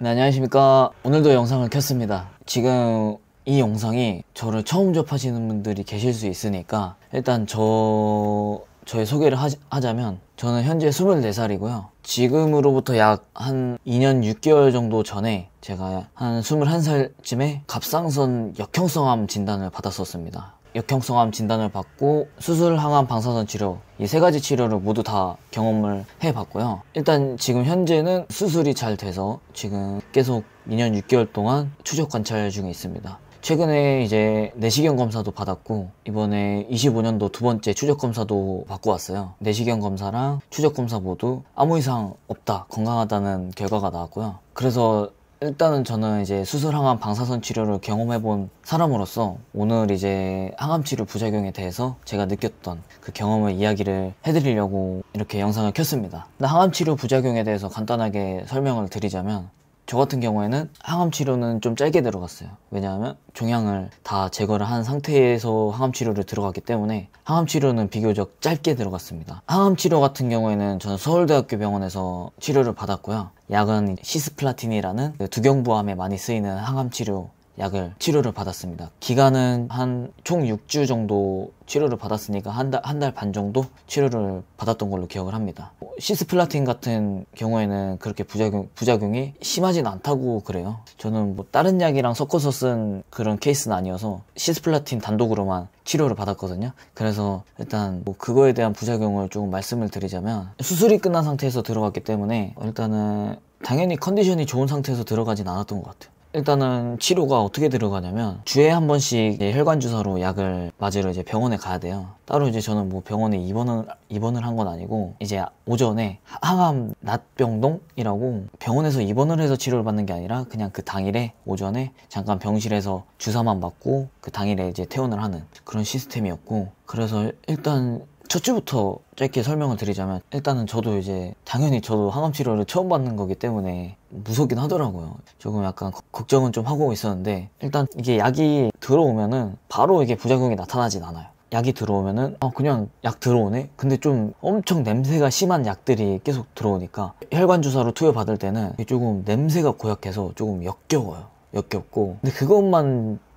네, 안녕하십니까. 오늘도 영상을 켰습니다. 지금 이 영상이 저를 처음 접하시는 분들이 계실 수 있으니까 일단 저의 소개를 하자면 저는 현재 24살이고요. 지금으로부터 약 한 2년 6개월 정도 전에 제가 한 21살쯤에 갑상선 역형성암 진단을 받았었습니다. 역형성암 진단을 받고 수술, 항암, 방사선 치료 이 세 가지 치료를 모두 다 경험을 해봤고요. 일단 지금 현재는 수술이 잘 돼서 지금 계속 2년 6개월 동안 추적 관찰 중에 있습니다. 최근에 이제 내시경 검사도 받았고 이번에 25년도 두 번째 추적 검사도 받고 왔어요. 내시경 검사랑 추적 검사 모두 아무 이상 없다, 건강하다는 결과가 나왔고요. 그래서 일단은 저는 이제 수술, 항암, 방사선 치료를 경험해본 사람으로서 오늘 이제 항암 치료 부작용에 대해서 제가 느꼈던 그 경험을 이야기를 해드리려고 이렇게 영상을 켰습니다. 근데 항암 치료 부작용에 대해서 간단하게 설명을 드리자면 저 같은 경우에는 항암 치료는 좀 짧게 들어갔어요. 왜냐하면 종양을 다 제거를 한 상태에서 항암 치료를 들어갔기 때문에 항암 치료는 비교적 짧게 들어갔습니다. 항암 치료 같은 경우에는 저는 서울대학교 병원에서 치료를 받았고요. 약은 시스플라틴이라는 두경부암에 많이 쓰이는 항암 치료 약을 치료를 받았습니다. 기간은 한 총 6주 정도 치료를 받았으니까 한 달 반 정도 치료를 받았던 걸로 기억을 합니다. 시스플라틴 같은 경우에는 그렇게 부작용이 심하진 않다고 그래요. 저는 뭐 다른 약이랑 섞어서 쓴 그런 케이스는 아니어서 시스플라틴 단독으로만 치료를 받았거든요. 그래서 일단 뭐 그거에 대한 부작용을 조금 말씀을 드리자면 수술이 끝난 상태에서 들어갔기 때문에 일단은 당연히 컨디션이 좋은 상태에서 들어가진 않았던 것 같아요. 일단은 치료가 어떻게 들어가냐면 주에 한 번씩 혈관 주사로 약을 맞으러 이제 병원에 가야 돼요. 따로 이제 저는 뭐 병원에 입원을 한 건 아니고 이제 오전에 항암 낫병동이라고 병원에서 입원을 해서 치료를 받는 게 아니라 그냥 그 당일에 오전에 잠깐 병실에서 주사만 맞고 그 당일에 이제 퇴원을 하는 그런 시스템이었고, 그래서 일단 첫 주부터 짧게 설명을 드리자면 일단은 저도 이제 당연히 저도 항암 치료를 처음 받는 거기 때문에 무섭긴 하더라고요. 조금 약간 걱정은 좀 하고 있었는데 일단 이게 약이 들어오면은 바로 이게 부작용이 나타나진 않아요. 약이 들어오면은 그냥 약 들어오네? 근데 좀 엄청 냄새가 심한 약들이 계속 들어오니까 혈관 주사로 투여받을 때는 조금 냄새가 고약해서 조금 역겹고 근데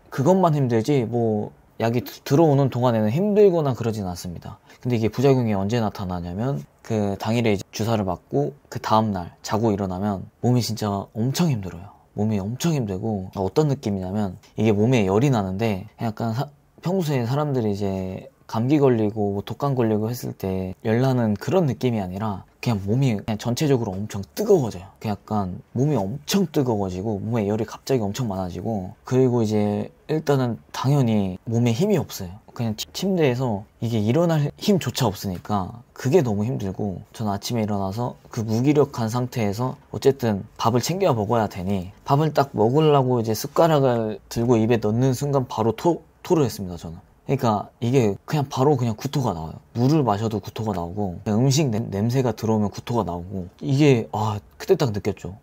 그것만 힘들지 뭐 약이 들어오는 동안에는 힘들거나 그러진 않습니다. 근데 이게 부작용이 언제 나타나냐면 그 당일에 이제 주사를 맞고 그 다음날 자고 일어나면 몸이 진짜 엄청 힘들어요. 몸이 엄청 힘들고 어떤 느낌이냐면 이게 몸에 열이 나는데 약간 평소에 사람들이 이제 감기 걸리고 뭐 독감 걸리고 했을 때 열나는 그런 느낌이 아니라 그냥 몸이 그냥 전체적으로 엄청 뜨거워져요. 그냥 약간 몸이 엄청 뜨거워지고 몸에 열이 갑자기 엄청 많아지고, 그리고 이제 일단은 당연히 몸에 힘이 없어요. 그냥 침대에서 이게 일어날 힘조차 없으니까 그게 너무 힘들고, 저는 아침에 일어나서 그 무기력한 상태에서 어쨌든 밥을 챙겨 먹어야 되니 밥을 딱 먹으려고 이제 숟가락을 들고 입에 넣는 순간 바로 토를 했습니다, 저는. 그러니까 이게 그냥 바로 그냥 구토가 나와요. 물을 마셔도 구토가 나오고 음식 냄새가 들어오면 구토가 나오고, 이게 그때 딱 느꼈죠.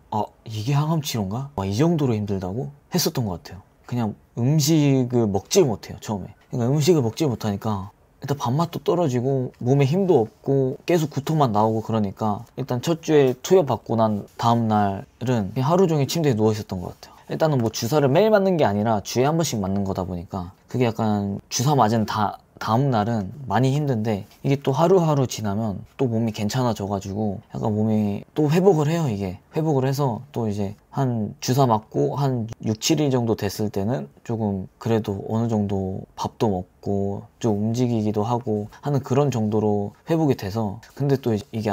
이게 항암 치료인가? 이 정도로 힘들다고 했었던 것 같아요. 그냥 음식을 먹질 못해요, 처음에. 그러니까 음식을 먹지 못하니까 일단 밥맛도 떨어지고 몸에 힘도 없고 계속 구토만 나오고, 그러니까 일단 첫 주에 투여받고 난 다음 날은 그냥 하루 종일 침대에 누워 있었던 것 같아요. 일단은 뭐 주사를 매일 맞는 게 아니라 주에 한 번씩 맞는 거다 보니까 그게 약간 주사 맞은 다음 날은 많이 힘든데, 이게 또 하루하루 지나면 또 몸이 괜찮아져가지고 약간 몸이 또 회복을 해요. 이게 회복을 해서 또 이제 한 주사 맞고 한 6, 7일 정도 됐을 때는 조금 그래도 어느 정도 밥도 먹고 좀 움직이기도 하고 하는 그런 정도로 회복이 돼서, 근데 또 이게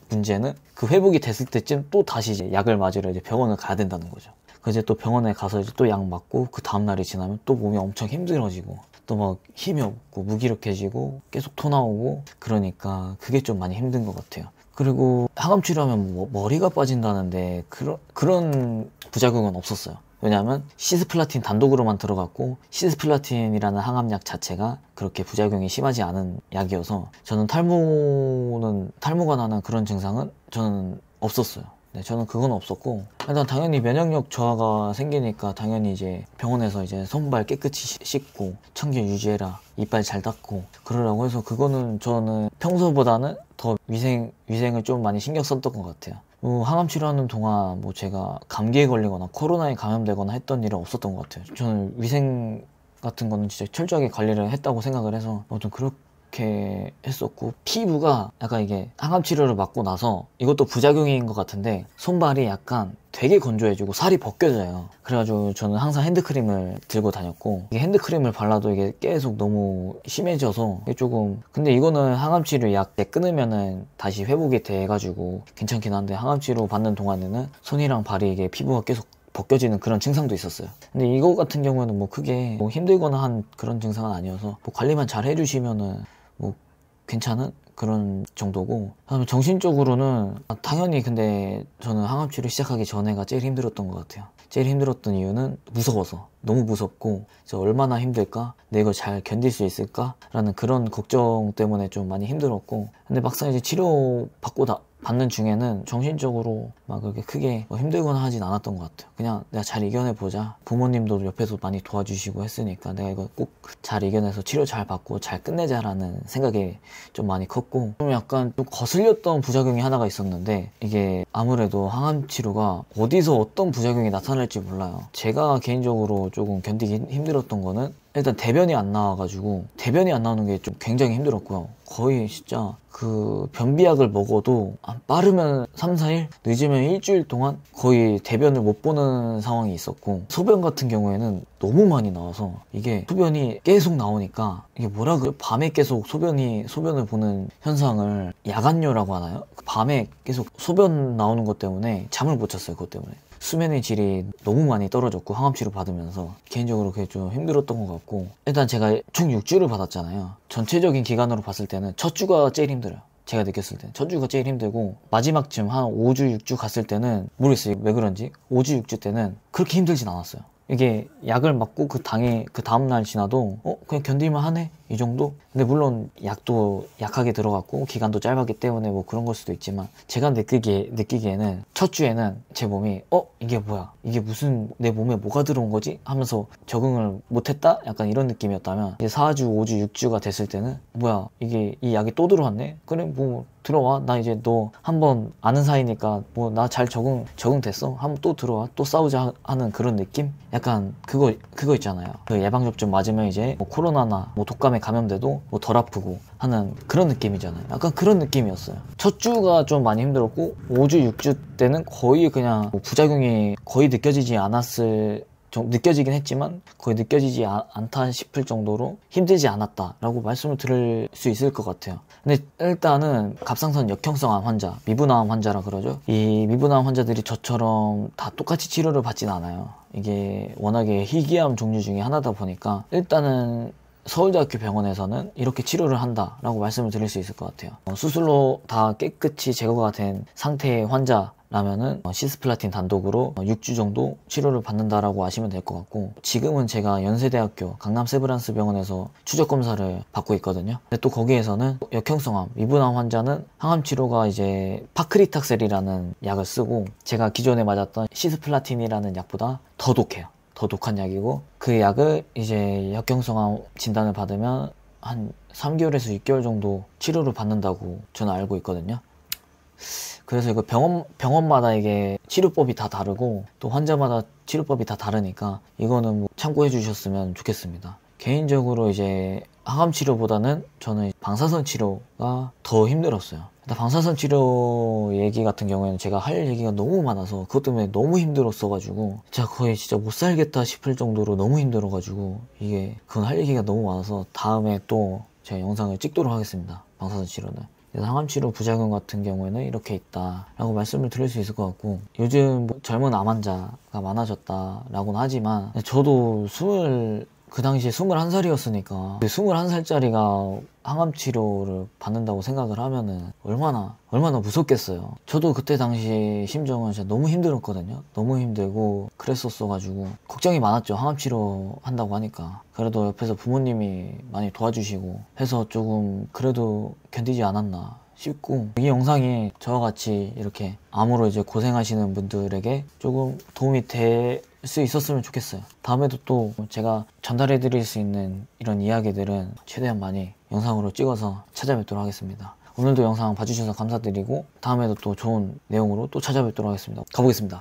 문제는 그 회복이 됐을 때쯤 또 다시 이제 약을 맞으러 이제 병원을 가야 된다는 거죠. 그래서 또 병원에 가서 이제 또 약 맞고 그 다음날이 지나면 또 몸이 엄청 힘들어지고 또 막 힘이 없고 무기력해지고 계속 토 나오고, 그러니까 그게 좀 많이 힘든 것 같아요. 그리고 항암 치료하면 뭐 머리가 빠진다는데 그런 부작용은 없었어요. 왜냐하면 시스플라틴 단독으로만 들어갔고 시스플라틴이라는 항암약 자체가 그렇게 부작용이 심하지 않은 약이어서 저는 탈모가 나는 그런 증상은 저는 없었어요. 네, 저는 그건 없었고, 일단 당연히 면역력 저하가 생기니까 당연히 이제 병원에서 이제 손발 깨끗이 씻고 청결 유지해라, 이빨 잘 닦고 그러라고 해서 그거는 저는 평소보다는 더 위생을 좀 많이 신경 썼던 것 같아요. 항암 치료하는 동안 뭐 제가 감기에 걸리거나 코로나에 감염되거나 했던 일은 없었던 것 같아요. 저는 위생 같은 거는 진짜 철저하게 관리를 했다고 생각을 해서 좀 그렇게 했었고, 피부가 약간 이게 항암 치료를 맞고 나서 이것도 부작용인 것 같은데 손발이 약간 되게 건조해지고 살이 벗겨져요. 그래가지고 저는 항상 핸드크림을 들고 다녔고, 이게 핸드크림을 발라도 이게 계속 너무 심해져서 이게 조금, 근데 이거는 항암 치료 약 끊으면은 다시 회복이 돼가지고 괜찮긴 한데, 항암 치료 받는 동안에는 손이랑 발이 이게 피부가 계속 벗겨지는 그런 증상도 있었어요. 근데 이거 같은 경우는 뭐 크게 뭐 힘들거나 한 그런 증상은 아니어서 뭐 관리만 잘 해주시면은 뭐 괜찮은 그런 정도고, 그다음에 정신적으로는 당연히, 근데 저는 항암치료 시작하기 전에가 제일 힘들었던 것 같아요. 제일 힘들었던 이유는 무서워서, 너무 무섭고 얼마나 힘들까, 내가 이걸 잘 견딜 수 있을까 라는 그런 걱정 때문에 좀 많이 힘들었고, 근데 막상 이제 치료 받는 중에는 정신적으로 막 그렇게 크게 힘들거나 하진 않았던 것 같아요. 그냥 내가 잘 이겨내보자, 부모님도 옆에서 많이 도와주시고 했으니까 내가 이거 꼭 잘 이겨내서 치료 잘 받고 잘 끝내자라는 생각이 좀 많이 컸고, 좀 약간 좀 거슬렸던 부작용이 하나가 있었는데, 이게 아무래도 항암 치료가 어디서 어떤 부작용이 나타날지 몰라요. 제가 개인적으로 조금 견디기 힘들었던 거는, 일단 대변이 안 나와가지고, 대변이 안 나오는 게 좀 굉장히 힘들었고요. 거의 진짜 그 변비약을 먹어도 빠르면 3, 4일, 늦으면 일주일 동안 거의 대변을 못 보는 상황이 있었고, 소변 같은 경우에는 너무 많이 나와서 이게 소변이 계속 나오니까, 이게 뭐라 그래요? 밤에 계속 소변을 보는 현상을 야간뇨라고 하나요? 밤에 계속 소변 나오는 것 때문에 잠을 못 잤어요. 그것 때문에 수면의 질이 너무 많이 떨어졌고, 항암치료 받으면서 개인적으로 그게 좀 힘들었던 것 같고, 일단 제가 총 6주를 받았잖아요. 전체적인 기간으로 봤을 때는 첫 주가 제일 힘들어요. 제가 느꼈을 때는 첫 주가 제일 힘들고, 마지막쯤 한 5주, 6주 갔을 때는 모르겠어요, 왜 그런지 5주, 6주 때는 그렇게 힘들진 않았어요. 이게 약을 맞고 그 다음날 지나도 그냥 견딜만 하네, 이 정도? 근데 물론 약도 약하게 들어갔고 기간도 짧았기 때문에 뭐 그런 걸 수도 있지만, 제가 느끼기에는 첫 주에는 제 몸이 이게 뭐야, 이게 무슨, 내 몸에 뭐가 들어온 거지? 하면서 적응을 못했다? 약간 이런 느낌이었다면, 이제 4주, 5주, 6주가 됐을 때는 뭐야, 이게 이 약이 또 들어왔네? 그래, 뭐 들어와, 나 이제 너 한번 아는 사이니까 뭐 나 잘 적응됐어, 한번 또 들어와, 또 싸우자 하는 그런 느낌? 약간 그거 있잖아요. 그 예방접종 맞으면 이제 뭐 코로나나 뭐 독감에 감염돼도 뭐 덜 아프고 하는 그런 느낌이잖아요. 약간 그런 느낌이었어요. 첫 주가 좀 많이 힘들었고, 5주, 6주 때는 거의 그냥 뭐 부작용이 거의 느껴지긴 했지만 거의 느껴지지 않다 싶을 정도로 힘들지 않았다라고 말씀을 드릴 수 있을 것 같아요. 근데 일단은 갑상선 역형성암 환자, 미분암 환자라 그러죠. 이 미분암 환자들이 저처럼 다 똑같이 치료를 받진 않아요. 이게 워낙에 희귀암 종류 중에 하나다 보니까, 일단은 서울대학교 병원에서는 이렇게 치료를 한다라고 말씀을 드릴 수 있을 것 같아요. 수술로 다 깨끗이 제거가 된 상태의 환자라면은 시스플라틴 단독으로 6주 정도 치료를 받는다라고 아시면 될 것 같고, 지금은 제가 연세대학교 강남 세브란스 병원에서 추적 검사를 받고 있거든요. 근데 또 거기에서는 역형성암, 미분암 환자는 항암 치료가 이제 파크리탁셀이라는 약을 쓰고, 제가 기존에 맞았던 시스플라틴이라는 약보다 더 독해요. 더 독한 약이고, 그 약을 이제 역형성암 진단을 받으면 한 3개월에서 6개월 정도 치료를 받는다고 저는 알고 있거든요. 그래서 이거 병원마다 이게 치료법이 다 다르고, 또 환자마다 치료법이 다 다르니까 이거는 뭐 참고해 주셨으면 좋겠습니다. 개인적으로 이제 항암 치료보다는 저는 방사선 치료가 더 힘들었어요. 일단 방사선 치료 얘기 같은 경우에는 제가 할 얘기가 너무 많아서 그것 때문에 너무 힘들었어가지고, 진짜 거의 진짜 못 살겠다 싶을 정도로 너무 힘들어가지고, 이게 그건 할 얘기가 너무 많아서 다음에 또 제가 영상을 찍도록 하겠습니다. 방사선 치료는. 항암 치료 부작용 같은 경우에는 이렇게 있다라고 말씀을 드릴 수 있을 것 같고, 요즘 뭐 젊은 암 환자가 많아졌다라고는 하지만, 저도 그 당시에 21살이었으니까 21살짜리가 항암 치료를 받는다고 생각을 하면은 얼마나 무섭겠어요. 저도 그때 당시 심정은 진짜 너무 힘들었거든요. 너무 힘들고 그랬었어가지고 걱정이 많았죠. 항암 치료 한다고 하니까. 그래도 옆에서 부모님이 많이 도와주시고 해서 조금 그래도 견디지 않았나 싶고, 이 영상이 저와 같이 이렇게 암으로 이제 고생하시는 분들에게 조금 도움이 될 수 있었으면 좋겠어요. 다음에도 또 제가 전달해 드릴 수 있는 이런 이야기들은 최대한 많이 영상으로 찍어서 찾아뵙도록 하겠습니다. 오늘도 영상 봐주셔서 감사드리고 다음에도 또 좋은 내용으로 또 찾아뵙도록 하겠습니다. 가보겠습니다.